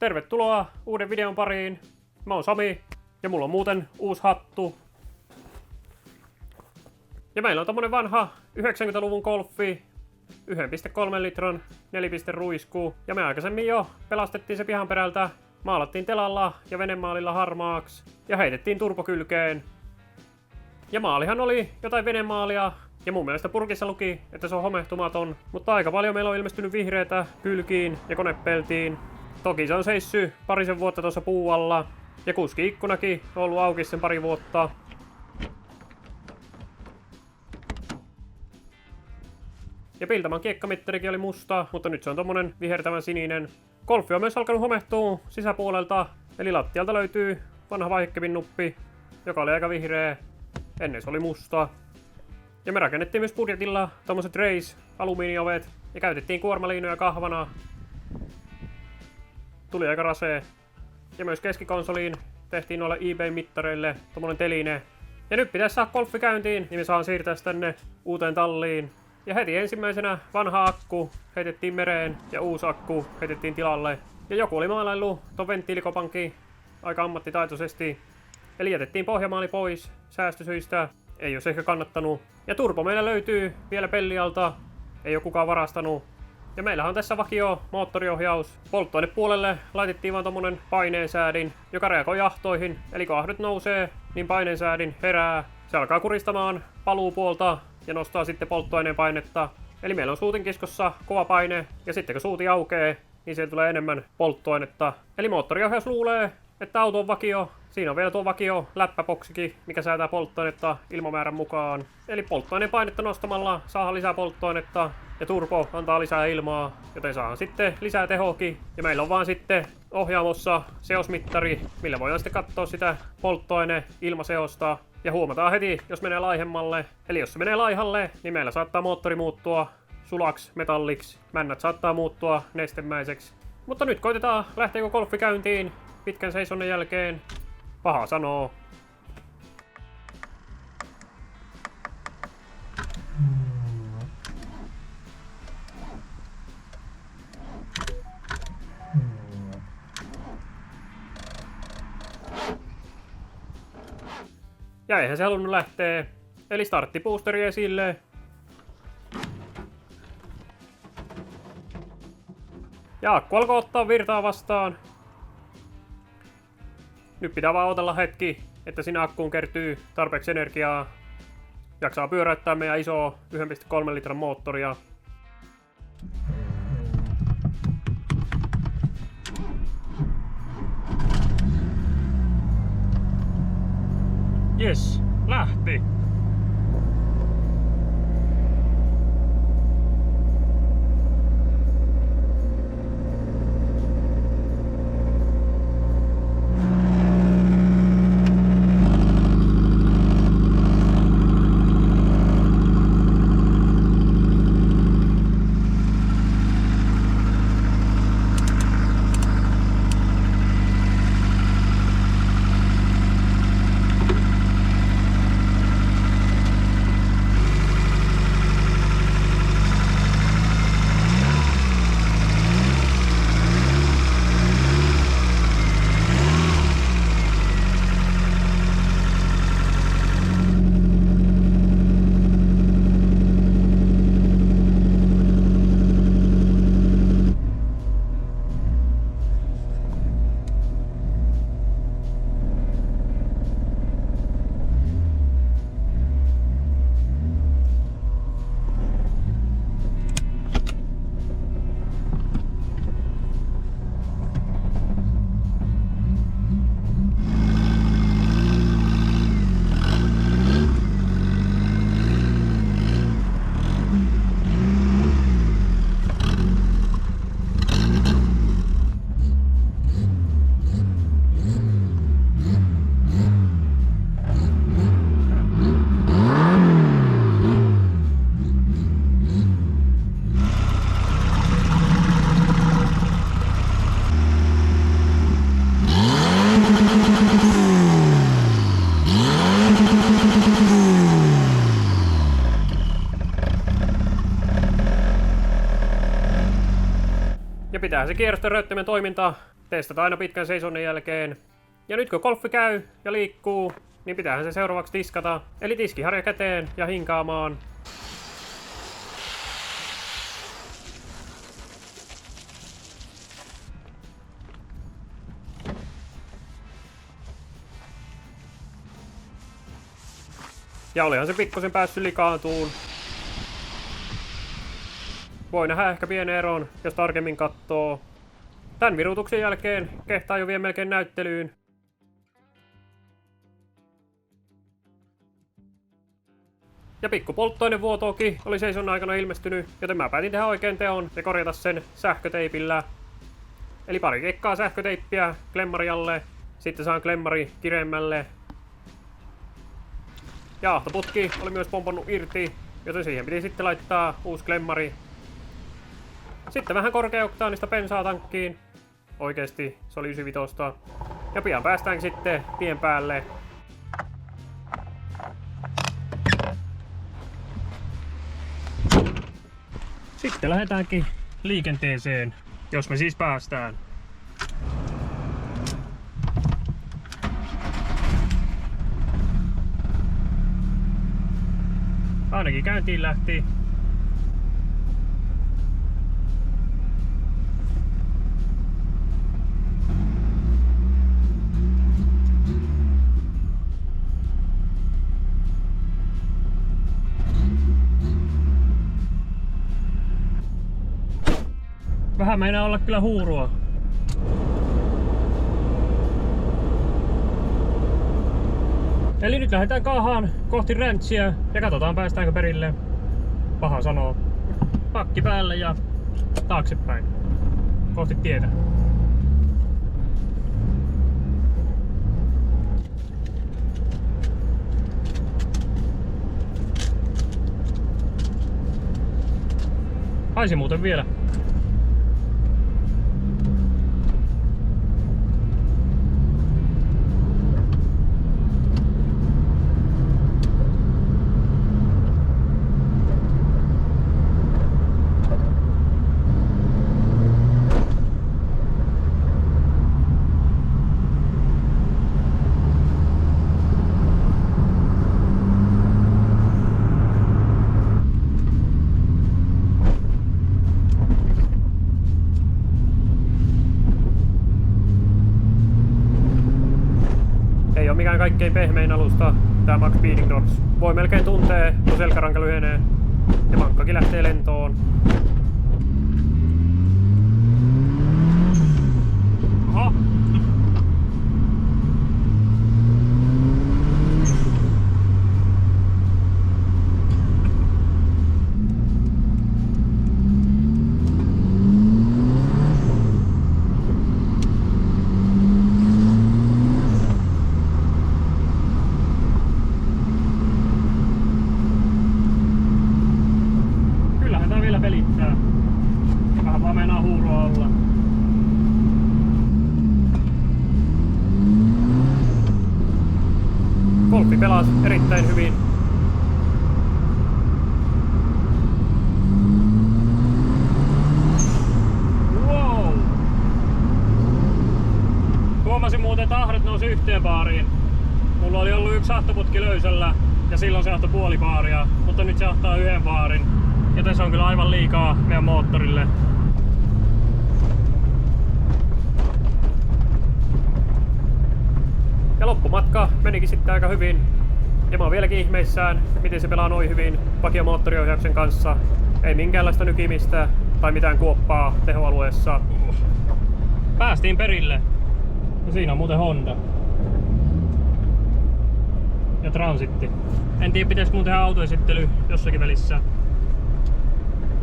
Tervetuloa uuden videon pariin. Mä oon Sami ja mulla on muuten uusi hattu. Ja meillä on tommonen vanha 90-luvun golfi, 1,3 litran 4 ruiskuu. Ja me aikaisemmin jo pelastettiin se pihan perältä, maalattiin telalla ja venemaalilla harmaaksi ja heitettiin turbokylkeen. Ja maalihan oli jotain venemaalia ja mun mielestä purkissa luki, että se on homehtumaton, mutta aika paljon meillä on ilmestynyt vihreätä kylkiin ja konepeltiin. Toki se on seissy parisen vuotta tuossa puualla ja kuski-ikkunakin on ollut auki sen pari vuotta. Ja Piltaman kiekkamitterikin oli musta, mutta nyt se on tommonen vihertävän sininen. Golfi on myös alkanut homehtua sisäpuolelta, eli lattialta löytyy vanha vaihekepin nuppi, joka oli aika vihreä. Ennen se oli musta. Ja me rakennettiin myös budjetilla tommoset race alumiiniovet ja käytettiin kuormaliinoja kahvana. Tuli aika rasee. Ja myös keskikonsoliin tehtiin noille eBay-mittareille tommonen teline. Ja nyt pitäisi saada golfi käyntiin, niin me saan siirtää tänne uuteen talliin. Ja heti ensimmäisenä vanha akku heitettiin mereen ja uusi akku heitettiin tilalle. Ja joku oli maalaillut ton venttiilikopankin aika ammattitaitoisesti. Eli jätettiin pohjamaali pois säästösyistä. Ei olisi ehkä kannattanut. Ja turbo meillä löytyy vielä pellialta. Ei ole kukaan varastanut. Ja meillähän on tässä vakio moottoriohjaus. Polttoainepuolelle laitettiin vaan tommonen paineensäädin, joka reagoi jahtoihin. Eli kun ahdot nousee, niin paineensäädin herää. Se alkaa kuristamaan paluupuolta ja nostaa sitten polttoaineen painetta. Eli meillä on suutin kiskossa kova paine, ja sitten kun suuti aukeaa, niin siellä tulee enemmän polttoainetta. Eli moottoriohjaus luulee, että auto on vakio. Siinä on vielä tuo vakio läppäboksikin, mikä säätää polttoainetta ilmamäärän mukaan. Eli polttoaineen painetta nostamalla saa lisää polttoainetta ja turbo antaa lisää ilmaa, joten saa sitten lisää tehoakin. Ja meillä on vaan sitten ohjaamossa seosmittari, millä voidaan sitten katsoa sitä polttoaine-ilmaseosta. Ja huomataan heti, jos menee laihemmalle. Eli jos se menee laihalle, niin meillä saattaa moottori muuttua sulaksi, metalliksi. Männät saattaa muuttua nestemäiseksi. Mutta nyt koitetaan, lähteekö golfi käyntiin pitkän seisonnan jälkeen. Paha sanoo. Ja eihän se halunnut lähteä. Eli starttiboosteri esille. Ja akku alkoi ottaa virtaa vastaan. Nyt pitää vaan odotella hetki, että sinne akkuun kertyy tarpeeksi energiaa. Jaksaa pyöräyttää meidän isoa 1,3 litran moottoria. Jes, lähti! Ja pitää se kierrosten röyttimen toiminta Testataan aina pitkän seisonnin jälkeen. Ja nyt kun golfi käy ja liikkuu, niin pitäähän se seuraavaksi tiskata. Eli tiskiharja käteen ja hinkaamaan. Ja olihan se pikkusen päässyt likaantuun. Voi nähdä ehkä pienen eron, jos tarkemmin katsoo. Tän virutuksen jälkeen kehtaa jo vielä melkein näyttelyyn. Ja pikku polttoainevuotoakin oli seison aikana ilmestynyt, joten mä päätin tehdä oikein teon ja korjata sen sähköteipillä. Eli pari keikkaa sähköteippiä klemmarialle, sitten saan klemmari kireemmälle. Ja ahtoputki oli myös pompannut irti, joten siihen piti sitten laittaa uusi klemmari. Sitten vähän korkeaoktaanista bensaa tankkiin. Oikeesti se oli 95. Ja pian päästään sitten tien päälle. Sitten lähdetäänkin liikenteeseen, jos me siis päästään. Ainakin käyntiin lähti. Vähän meinaa olla kyllä huurua. Eli nyt lähdetään kaahaan kohti ranchia ja katsotaan päästäänkö perille. Paha sanoo. Pakki päälle ja taaksepäin. Kohti tietä. Haisi muuten vielä. Ei oo mikään kaikkein pehmein alusta, tää Max Speeding Dogs. Voi melkein tuntee, kun selkäranka lyhenee. Ja mankkakin lähtee lentoon. Oho! Pelittää. Vähän vaan meinaa huurua olla. Golfi pelasi erittäin hyvin. Wow! Huomasin muuten, että ahdet nousi yhteen baariin. Mulla oli ollut yksi ahtoputki löysällä ja silloin se ahtoi puoli baaria, mutta nyt se ahtaa yhden baarin. Joten se on kyllä aivan liikaa meidän moottorille. Ja loppumatka menikin sitten aika hyvin. Ja mä oon vieläkin ihmeissään, miten se pelaa noin hyvin vakiomoottoriohjauksen kanssa. Ei minkäänlaista nykimistä tai mitään kuoppaa tehoalueessa. Päästiin perille. Ja siinä on muuten Honda. Ja Transitti. En tiedä, pitäisikö mun tehdä autoesittely jossakin välissä.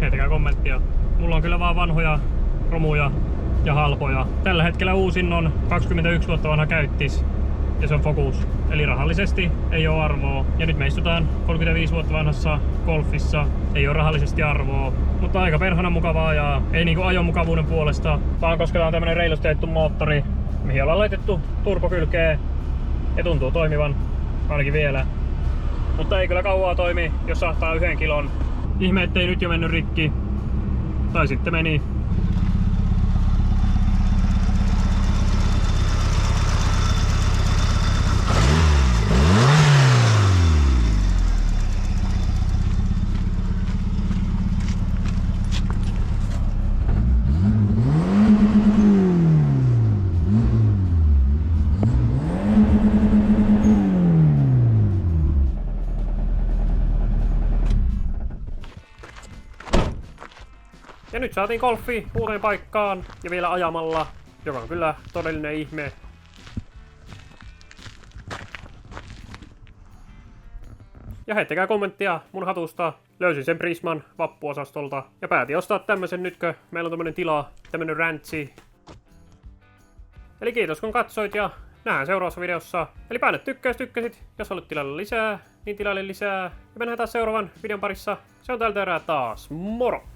Heitäkää kommenttia. Mulla on kyllä vaan vanhoja romuja ja halpoja. Tällä hetkellä uusin on 21 vuotta vanha käyttis ja se on Focus. Eli rahallisesti ei ole arvoa. Ja nyt me istutaan 35 vuotta vanhassa Golfissa. Ei ole rahallisesti arvoa, mutta aika perhana mukavaa ajaa. Ei niinku ajon mukavuuden puolesta, vaan koska tää on tämmönen reilusti ajettu moottori, mihin ollaan laitettu turbokylkeen ja tuntuu toimivan ainakin vielä. Mutta ei kyllä kauaa toimi, jos sahtaa 1 kilon. Ihme, ettei nyt jo mennyt rikki. Tai sitten meni. nyt saatiin golfi uuteen paikkaan ja vielä ajamalla, joka on kyllä todellinen ihme. Ja heittäkää kommenttia mun hatusta. Löysin sen Prisman vappuosastolta ja päätin ostaa tämmösen nytkö. Meillä on tämmönen tila, tämmönen ranchi. Eli kiitos kun katsoit ja nähdään seuraavassa videossa. Eli paina tykkää jos tykkäsit. Jos haluat tilalle lisää, niin tilalle lisää. Ja mennään taas seuraavan videon parissa. Se on tältä erää taas. Moro!